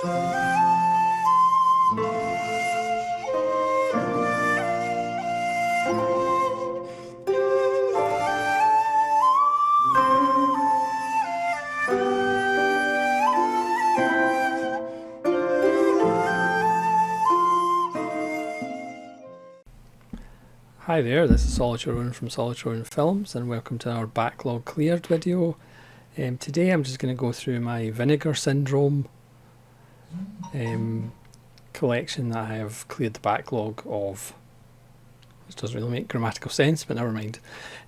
Hi there, this is Solitary from Solitary Films, and welcome to our Backlog Cleared video. Today I'm just going to go through my Vinegar Syndrome collection that I have cleared the backlog of, which doesn't really make grammatical sense, but never mind.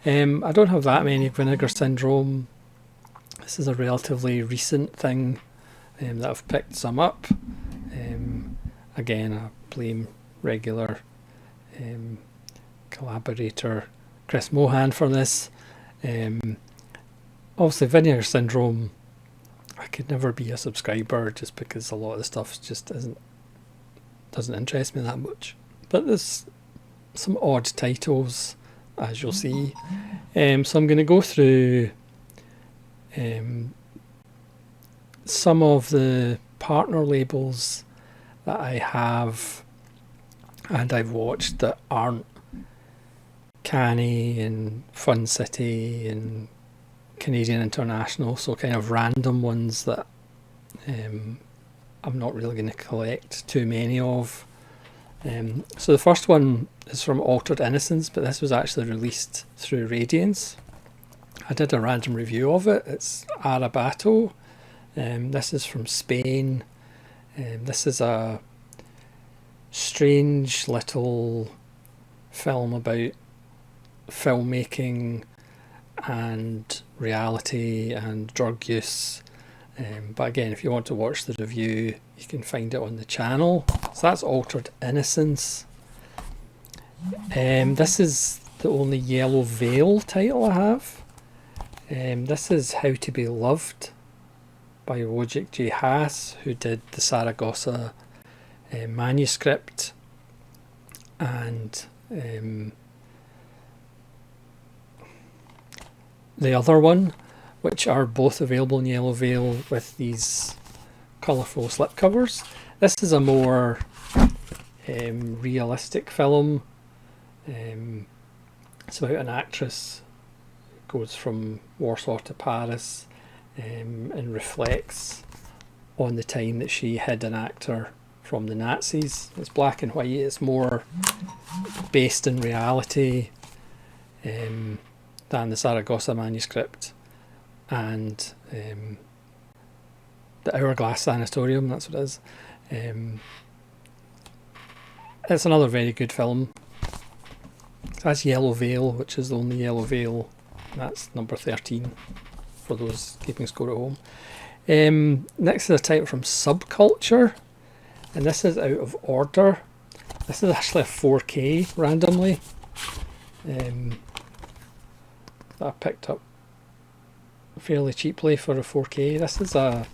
I don't have that many Vinegar Syndrome. This is a relatively recent thing that I've picked some up. Again, I blame regular collaborator Chris Mohan for this. Obviously Vinegar Syndrome, I could never be a subscriber just because a lot of the stuff just doesn't interest me that much, but there's some odd titles, as you'll see. So I'm going to go through some of the partner labels that I have and I've watched that aren't Canny and Fun City and Canadian International, so kind of random ones that I'm not really going to collect too many of. So the first one is from Altered Innocence, but this was actually released through Radiance. I did a random review of it. It's Arabato. This is from Spain. This is a strange little film about filmmaking and reality and drug use, but again, if you want to watch the review, you can find it on the channel. So that's Altered Innocence. This is the only Yellow Veil title I have. This is How to Be Loved by Wojciech J. Haas, who did the Saragossa manuscript and the other one, which are both available in Yellow Veil with these colourful slipcovers. This is a more realistic film. It's about an actress who goes from Warsaw to Paris and reflects on the time that she hid an actor from the Nazis. It's black and white, it's more based in reality than the Saragossa manuscript and the Hourglass Sanatorium, that's what it is. It's another very good film. That's Yellow Veil, which is the only Yellow Veil. That's number 13 for those keeping score at home. Next is a title from Subculture, and this is Out of Order. This is actually a 4K randomly that I picked up fairly cheaply for a 4K. This is a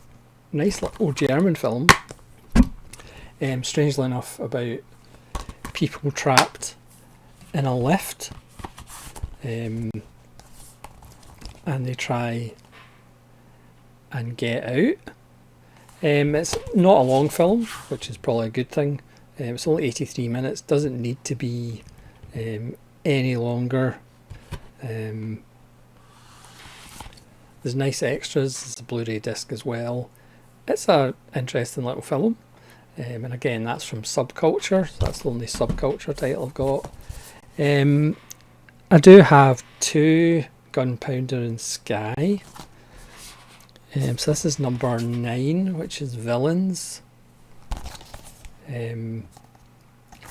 nice little German film, strangely enough, about people trapped in a lift, and they try and get out. It's not a long film, which is probably a good thing. It's only 83 minutes, doesn't need to be any longer. There's nice extras, there's a Blu-ray disc as well. It's an interesting little film, and again, that's from Subculture, so that's the only Subculture title I've got. I do have two Gunpowder and Sky. So this is number 9, which is Villains,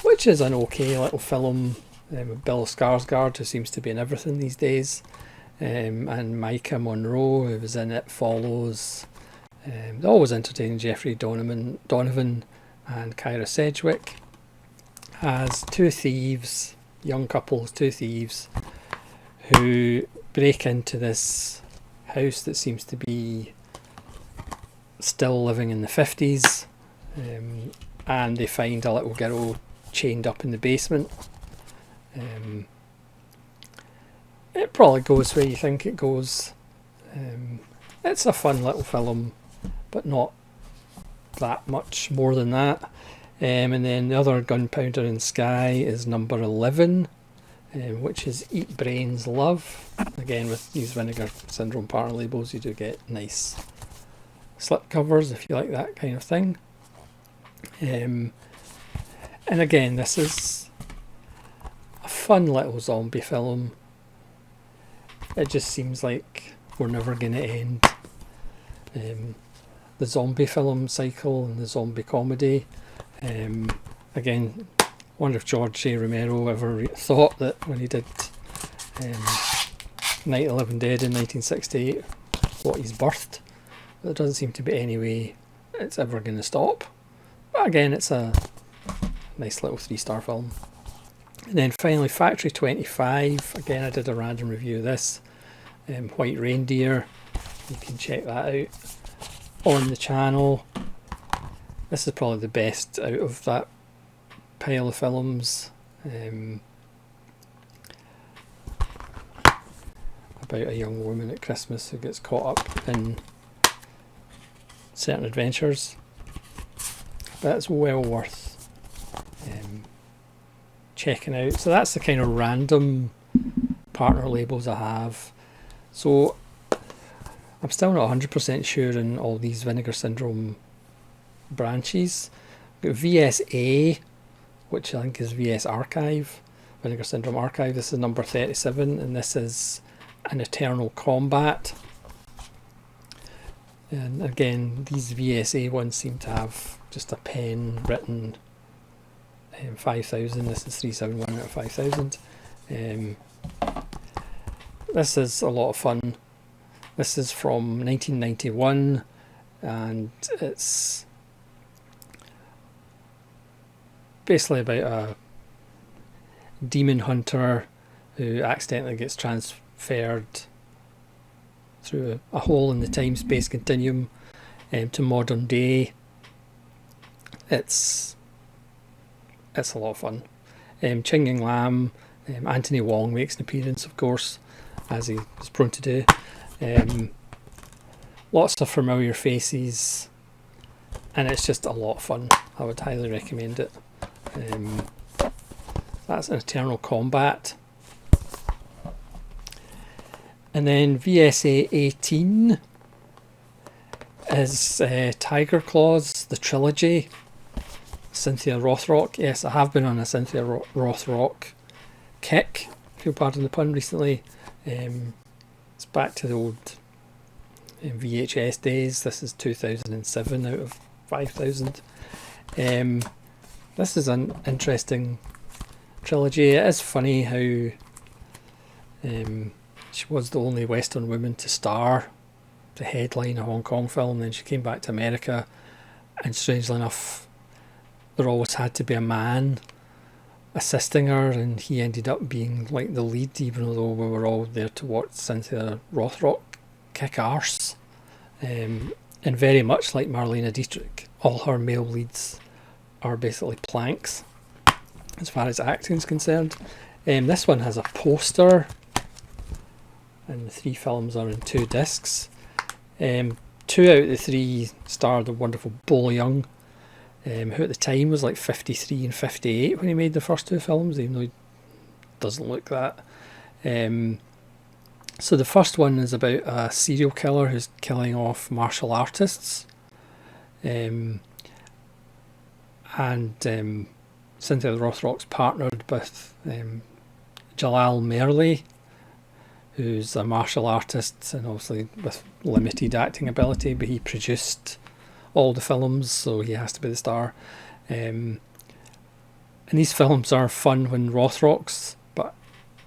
which is an okay little film with Bill Skarsgård, who seems to be in everything these days, and Micah Monroe, who was in It Follows. Always entertaining Jeffrey Donovan and Kyra Sedgwick. Has two thieves, young couples, two thieves, who break into this house that seems to be still living in the 50s, and they find a little girl chained up in the basement. It probably goes where you think it goes. It's a fun little film, but not that much more than that. And then the other Gunpowder in Sky is number 11, which is Eat Brains Love. Again, with these Vinegar Syndrome partner labels, you do get nice slip covers if you like that kind of thing. And again, this is a fun little zombie film. It just seems like we're never going to end the zombie film cycle and the zombie comedy. Again, I wonder if George A. Romero ever thought that when he did Night of the Living Dead in 1968, what he's birthed. There doesn't seem to be any way it's ever going to stop. But again, it's a nice little 3-star film. And then finally, Factory 25. Again, I did a random review of this. White Reindeer. You can check that out on the channel. This is probably the best out of that pile of films. About a young woman at Christmas who gets caught up in certain adventures. But it's well worth checking out. So that's the kind of random partner labels I have. So I'm still not 100% sure in all these Vinegar Syndrome branches. We've got VSA, which I think is VS Archive, Vinegar Syndrome Archive. This is number 37, and this is An Eternal Combat. And again, these VSA ones seem to have just a pen written 5,000. This is 371 out of 5,000. This is a lot of fun. This is from 1991, and it's basically about a demon hunter who accidentally gets transferred through a hole in the time-space continuum to modern day. It's a lot of fun. Ching Ying Lam, Anthony Wong makes an appearance, of course, as he was prone to do. Lots of familiar faces, and it's just a lot of fun. I would highly recommend it. That's An Eternal Combat. And then VSA 18 is Tiger Claws, the trilogy. Cynthia Rothrock. Yes, I have been on a Cynthia Rothrock kick, if you'll pardon the pun, recently. It's back to the old VHS days. This is 2007 out of 5,000. This is an interesting trilogy. It is funny how she was the only Western woman to star, to headline a Hong Kong film. Then she came back to America, and strangely enough, there always had to be a man assisting her, and he ended up being like the lead, even though we were all there to watch Cynthia Rothrock kick arse. And very much like Marlene Dietrich, all her male leads are basically planks as far as acting is concerned. This one has a poster, and the 3 films are in 2 discs. 2 out of the 3 starred the wonderful Bolo Yeung, who at the time was like 53 and 58 when he made the first 2 films, even though he doesn't look that. So the first one is about a serial killer who's killing off martial artists. And Cynthia Rothrock's partnered with Jalal Merli, who's a martial artist and obviously with limited acting ability, but he produced all the films, so he has to be the star. And these films are fun when Rothrock's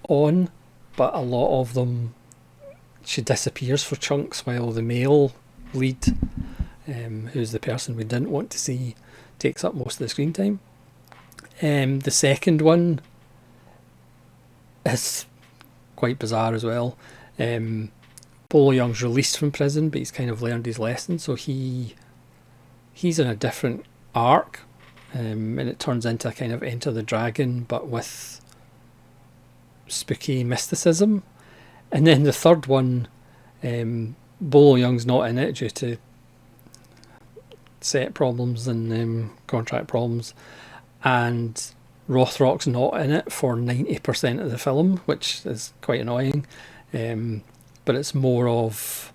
on, but a lot of them she disappears for chunks while the male lead, who's the person we didn't want to see, takes up most of the screen time. The second one is quite bizarre as well. Bolo Yeung's released from prison, but he's kind of learned his lesson, so he's in a different arc, and it turns into a kind of Enter the Dragon, but with spooky mysticism. And then the third one, Bolo Yeung's not in it due to set problems and contract problems, and Rothrock's not in it for 90% of the film, which is quite annoying. But it's more of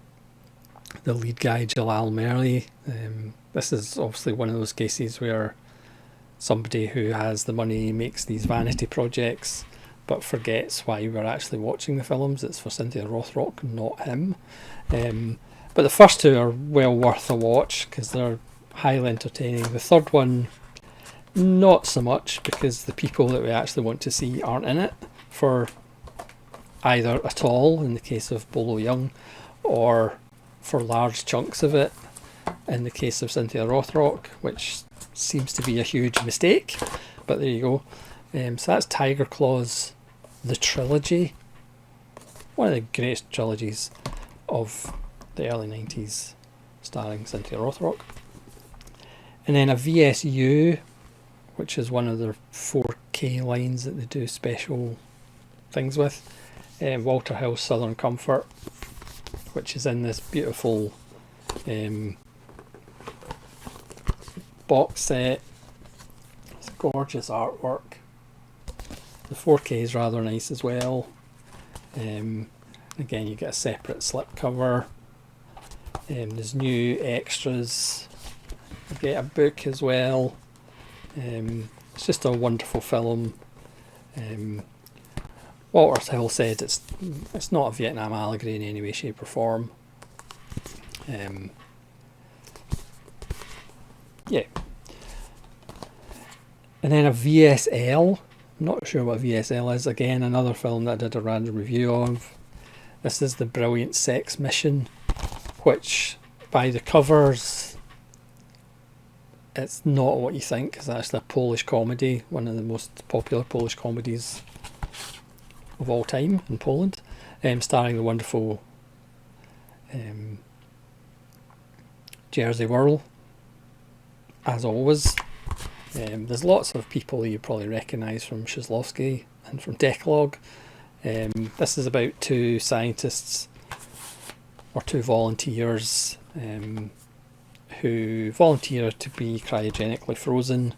the lead guy, Jalal Merli. This is obviously one of those cases where somebody who has the money makes these vanity projects but forgets why we're actually watching the films. It's for Cynthia Rothrock, not him. But the first two are well worth a watch because they're highly entertaining. The third one, not so much, because the people that we actually want to see aren't in it for either at all in the case of Bolo Young, or for large chunks of it in the case of Cynthia Rothrock, which seems to be a huge mistake, but there you go. So that's Tiger Claws, the trilogy, one of the greatest trilogies of the early 90s, starring Cynthia Rothrock. And then a VSU, which is one of their 4K lines that they do special things with, Walter Hill's Southern Comfort, which is in this beautiful box set. It's gorgeous artwork. The 4K is rather nice as well. Again, you get a separate slipcover. There's new extras. You get a book as well. It's just a wonderful film. Walter Hill said it's not a Vietnam allegory in any way, shape or form. Yeah. And then a VSL. Not sure what VSL is. Again, another film that I did a random review of. This is The Brilliant Sex Mission, which by the covers, it's not what you think. It's actually a Polish comedy, one of the most popular Polish comedies of all time in Poland, starring the wonderful Jersey Whirl, as always. There's lots of people you probably recognise from Szysłowski and from Backlog. This is about two scientists, or two volunteers, who volunteer to be cryogenically frozen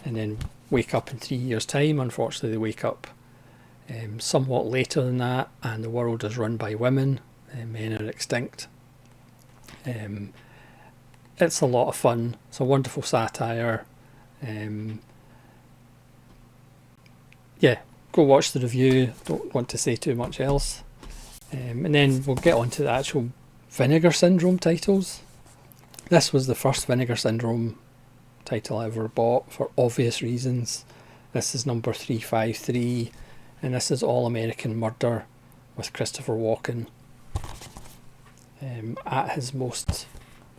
and then wake up in 3 years' time. Unfortunately, they wake up somewhat later than that, and the world is run by women. Men are extinct. It's a lot of fun. It's a wonderful satire. Yeah, go watch the review. Don't want to say too much else. And then we'll get on to the actual Vinegar Syndrome titles. This was the first Vinegar Syndrome title I ever bought for obvious reasons. This is number 353, and this is All American Murder with Christopher Walken. At his most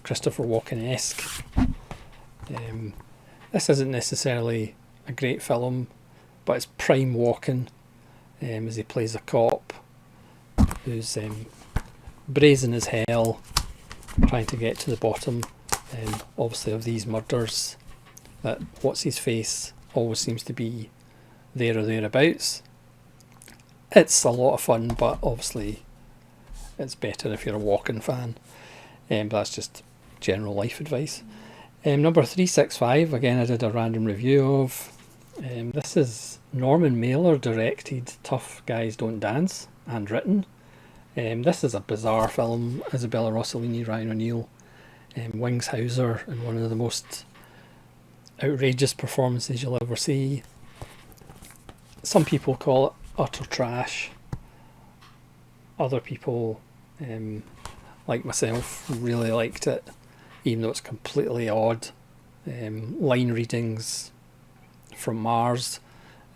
Christopher Walken-esque. This isn't necessarily a great film, but it's prime Walken, as he plays a cop who's brazen as hell, trying to get to the bottom, obviously, of these murders. That what's his face always seems to be there or thereabouts. It's a lot of fun, but obviously it's better if you're a Walken fan. But that's just general life advice. Number 365, again I did a random review of. This is Norman Mailer directed Tough Guys Don't Dance, and written. This is a bizarre film. Isabella Rossellini, Ryan O'Neill, Wings Hauser, in one of the most outrageous performances you'll ever see. Some people call it utter trash. Other people, like myself, really liked it, even though it's completely odd. Line readings from Mars,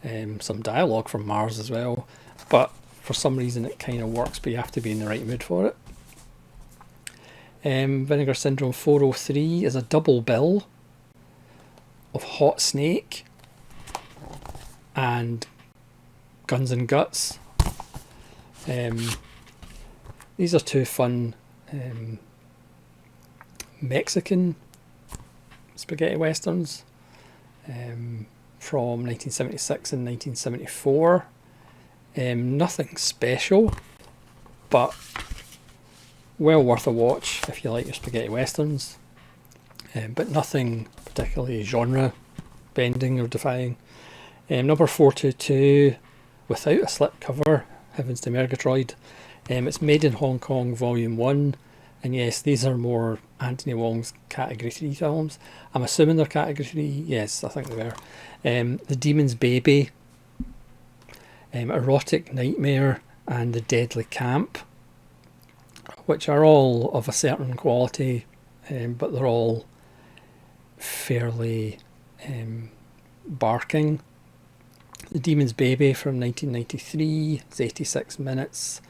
some dialogue from Mars as well, but for some reason it kind of works, but you have to be in the right mood for it. Vinegar Syndrome 403 is a double bill of Hot Snake and Guns and Guts. These are two fun Mexican spaghetti westerns from 1976 and 1974. Nothing special, but well worth a watch if you like your spaghetti westerns. but nothing particularly genre bending or defying. Number 422, Without a Slipcover, Heavens to Murgatroyd. It's Made in Hong Kong Volume 1, and yes, these are more Anthony Wong's Category 3 films. I'm assuming they're Category 3, yes, I think they were. The Demon's Baby, Erotic Nightmare, and The Deadly Camp, which are all of a certain quality, but they're all fairly barking. The Demon's Baby from 1993 is 86 minutes.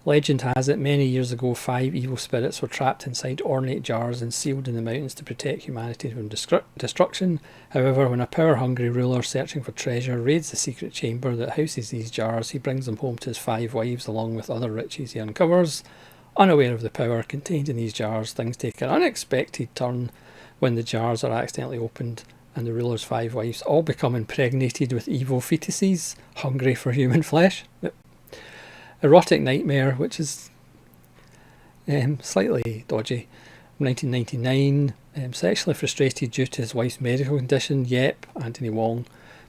Legend has it, many years ago, 5 evil spirits were trapped inside ornate jars and sealed in the mountains to protect humanity from destruction. However, when a power-hungry ruler searching for treasure raids the secret chamber that houses these jars, he brings them home to his 5 wives along with other riches he uncovers. Unaware of the power contained in these jars, things take an unexpected turn when the jars are accidentally opened and the ruler's 5 wives all become impregnated with evil fetuses, hungry for human flesh. Erotic Nightmare, which is slightly dodgy, 1999. Sexually frustrated due to his wife's medical condition, Yep, Anthony Wong,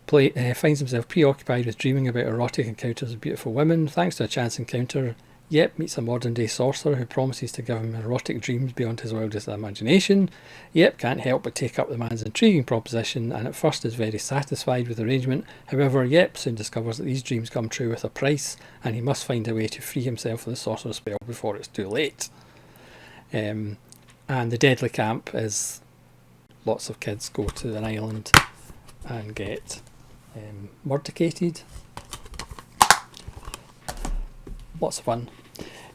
finds himself preoccupied with dreaming about erotic encounters with beautiful women. Thanks to a chance encounter, Yep meets a modern-day sorcerer who promises to give him erotic dreams beyond his wildest imagination. Yep can't help but take up the man's intriguing proposition, and at first is very satisfied with the arrangement. However, Yep soon discovers that these dreams come true with a price, and he must find a way to free himself of the sorcerer's spell before it's too late. And The Deadly Camp is lots of kids go to an island and get murdicated. Lots of fun.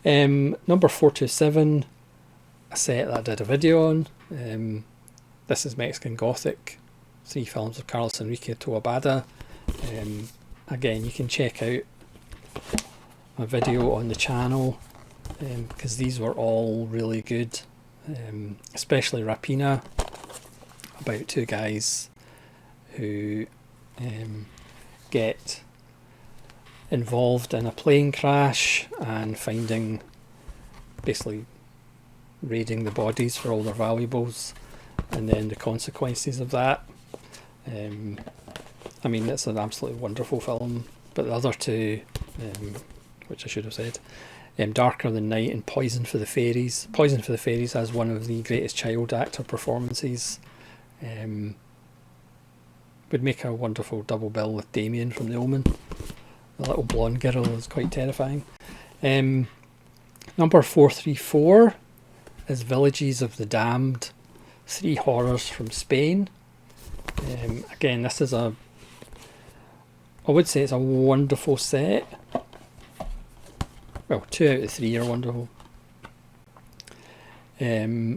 Number 427, a set that I did a video on. This is Mexican Gothic, 3 films of Carlos Enrique Toabada. Again, you can check out my video on the channel because these were all really good, especially Rapina, about 2 guys who get involved in a plane crash and basically raiding the bodies for all their valuables, and then the consequences of that. I mean, it's an absolutely wonderful film, but the other 2, which I should have said, Darker Than Night and Poison for the Fairies. Poison for the Fairies has one of the greatest child actor performances. Would make a wonderful double bill with Damien from The Omen. The little blonde girl is quite terrifying. Number 434 is Villages of the Damned, 3 horrors from Spain. Again, this is I would say it's a wonderful set. Well, 2 out of 3 are wonderful. Yeah,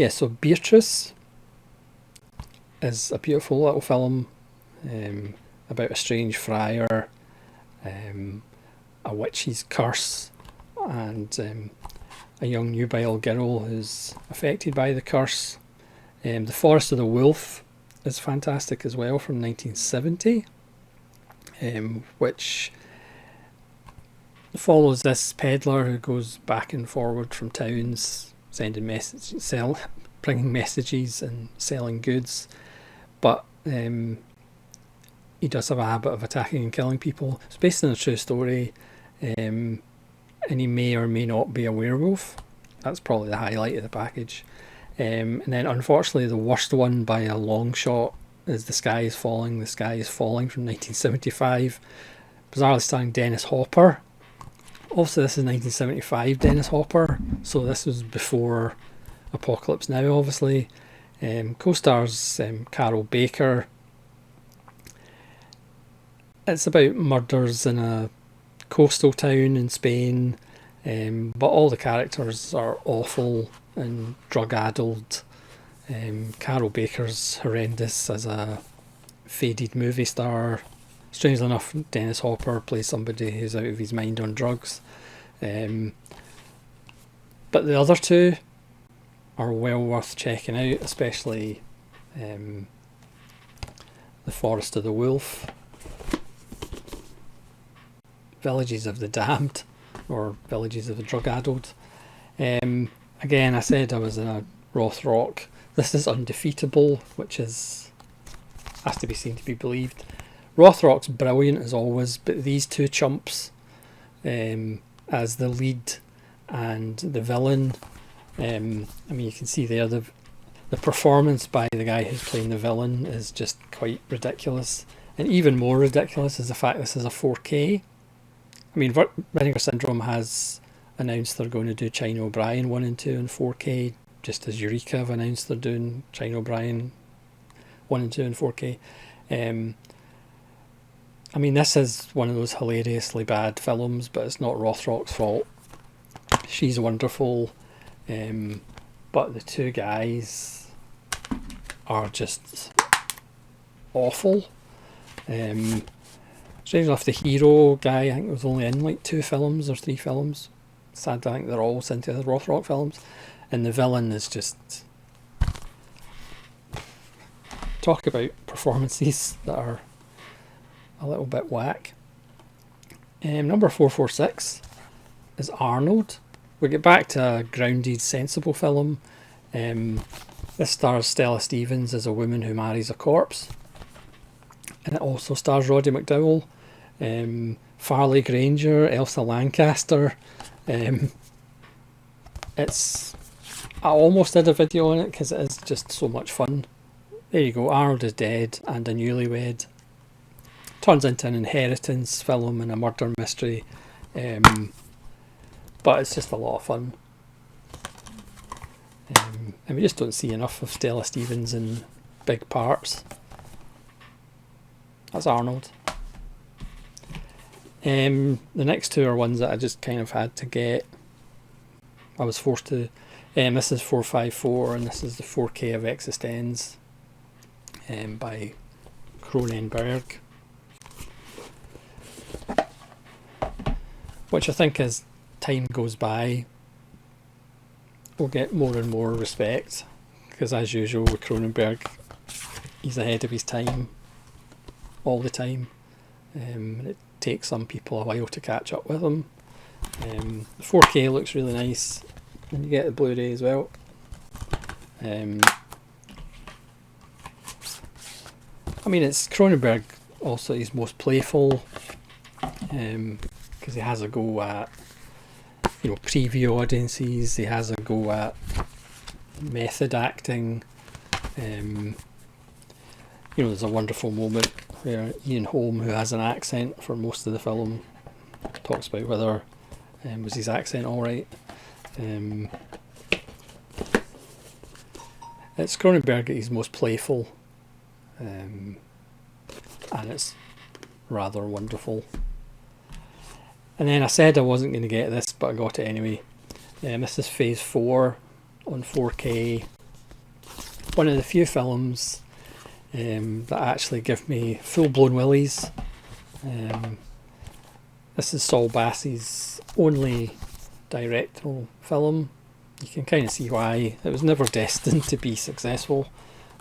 so Beatrice is a beautiful little film about a strange friar, a witch's curse, and a young nubile girl who's affected by the curse. The Forest of the Wolf is fantastic as well, from 1970, which follows this peddler who goes back and forward from towns, sending bringing messages and selling goods. But he does have a habit of attacking and killing people. It's based on a true story, and he may or may not be a werewolf. That's probably the highlight of the package. And then, unfortunately, the worst one by a long shot is The Sky is Falling. The Sky is Falling from 1975. Bizarrely starring Dennis Hopper. Also, this is 1975 Dennis Hopper, so this was before Apocalypse Now, obviously. Co-stars Carol Baker. It's about murders in a coastal town in Spain, but all the characters are awful and drug-addled. Carol Baker's horrendous as a faded movie star. Strangely enough, Dennis Hopper plays somebody who's out of his mind on drugs. But the other 2 are well worth checking out, especially The Forest of the Wolf. Villages of the Damned or Villages of the Drug-Addled. Again, I said I was in a Rothrock. This is Undefeatable, which has to be seen to be believed. Rothrock's brilliant as always, but these two chumps as the lead and the villain, I mean, you can see there the performance by the guy who's playing the villain is just quite ridiculous. And even more ridiculous is the fact this is a 4K. I mean, Vinegar Syndrome has announced they're going to do China O'Brien 1 and 2 in 4K, just as Eureka have announced they're doing China O'Brien 1 and 2 in 4K. I mean, this is one of those hilariously bad films, but it's not Rothrock's fault. She's wonderful, but the two guys are just awful. Strange enough, the hero guy, I think, was only in like 2 films or 3 films. Sad, I think they're all Cynthia Rothrock films. And the villain is just... Talk about performances that are a little bit whack. Number 446 is Arnold. We get back to a grounded, sensible film. This stars Stella Stevens as a woman who marries a corpse. And it also stars Roddy McDowall, Farley Granger, Elsa Lancaster. I almost did a video on it because it is just so much fun. There you go, Arnold is dead and a newlywed. Turns into an inheritance film and a murder mystery. But it's just a lot of fun. And we just don't see enough of Stella Stevens in big parts. That's Arnold. The next two are ones that I just kind of had to get. I was forced to. This is 454 and this is the 4K of Existenz by Cronenberg. Which I think as time goes by will get more and more respect, because as usual with Cronenberg, he's ahead of his time all the time, and it takes some people a while to catch up with him. The 4K looks really nice, and you get the Blu-ray as well. I mean, it's Cronenberg also, he's most playful, because he has a go at, you know, preview audiences, he has a go at method acting. You know, there's a wonderful moment where Ian Holm, who has an accent for most of the film, talks about whether was his accent alright. It's Cronenberg at his most playful, and it's rather wonderful. And then I said I wasn't going to get this, but I got it anyway. This is Phase 4 on 4K. One of the few films that actually give me full-blown willies. This is Saul Bass's only directorial film. You can kind of see why. It was never destined to be successful.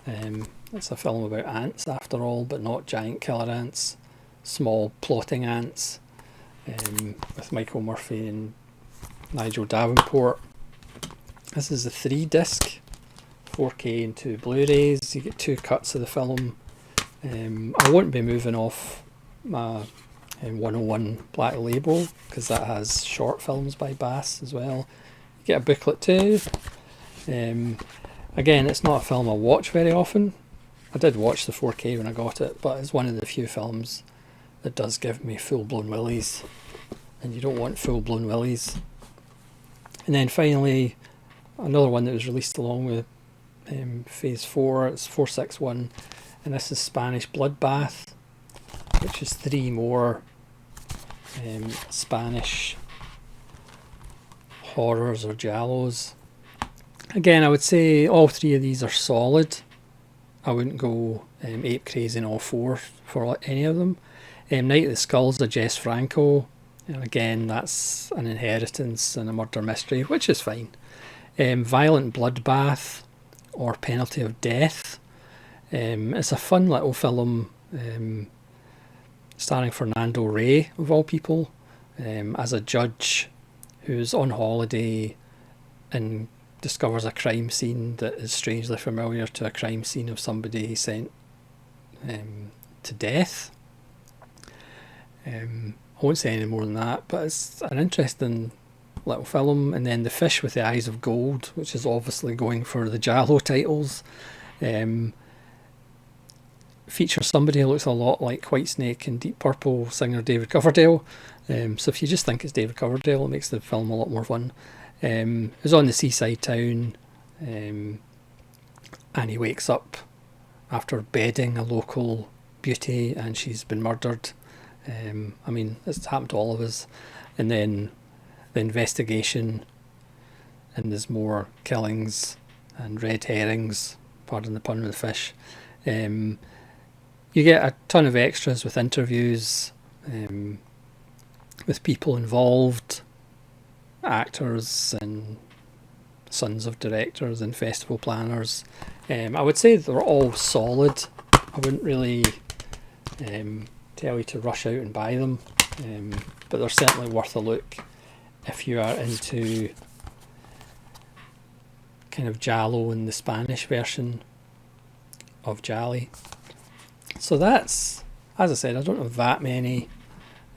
It's a film about ants after all, but not giant killer ants. Small plotting ants. With Michael Murphy and Nigel Davenport. This is a 3-disc, 4K and 2 Blu-rays. You get 2 cuts of the film. I won't be moving off my 101 Black Label, because that has short films by Bass as well. You get a booklet too. Again, it's not a film I watch very often. I did watch the 4K when I got it, but it's one of the few films that does give me full-blown willies, and you don't want full-blown willies. And then finally, another one that was released along with Phase 4, it's 461, and this is Spanish Bloodbath, which is 3 more Spanish horrors or giallos. Again, I would say all 3 of these are solid. I wouldn't go ape crazy in all 4 for any of them. Night of the Skulls of Jess Franco, and again that's an inheritance and a murder mystery, which is fine. Violent Bloodbath or Penalty of Death. It's a fun little film starring Fernando Rey, of all people. as a judge who's on holiday and discovers a crime scene that is strangely familiar to a crime scene of somebody he sent to death. I won't say any more than that, but it's an interesting little film. And then The Fish with the Eyes of Gold, which is obviously going for the Giallo titles, features somebody who looks a lot like Whitesnake and Deep Purple singer David Coverdale. So if you just think it's David Coverdale, it makes the film a lot more fun. It was on the seaside town, and he wakes up after bedding a local beauty and she's been murdered. I mean, it's happened to all of us. And then the investigation, and there's more killings and red herrings, pardon the pun with the fish. You get a ton of extras with interviews, with people involved, actors and sons of directors and festival planners. I would say they're all solid. I wouldn't really tell you to rush out and buy them, but they're certainly worth a look if you are into kind of Giallo and the Spanish version of Gialli. So that's, as I said, I don't have that many.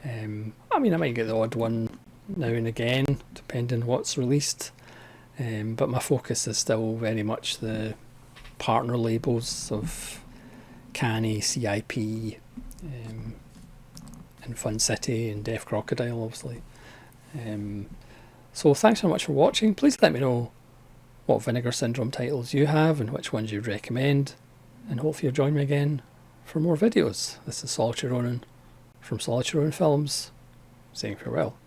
I mean, I might get the odd one now and again, depending on what's released. But my focus is still very much the partner labels of Canny, CIP, and Fun City and Deaf Crocodile, obviously. So thanks so much for watching. Please let me know what Vinegar Syndrome titles you have and which ones you'd recommend. And hopefully you'll join me again for more videos. This is Solitary Ronin from Solitary Ronin Films, saying farewell.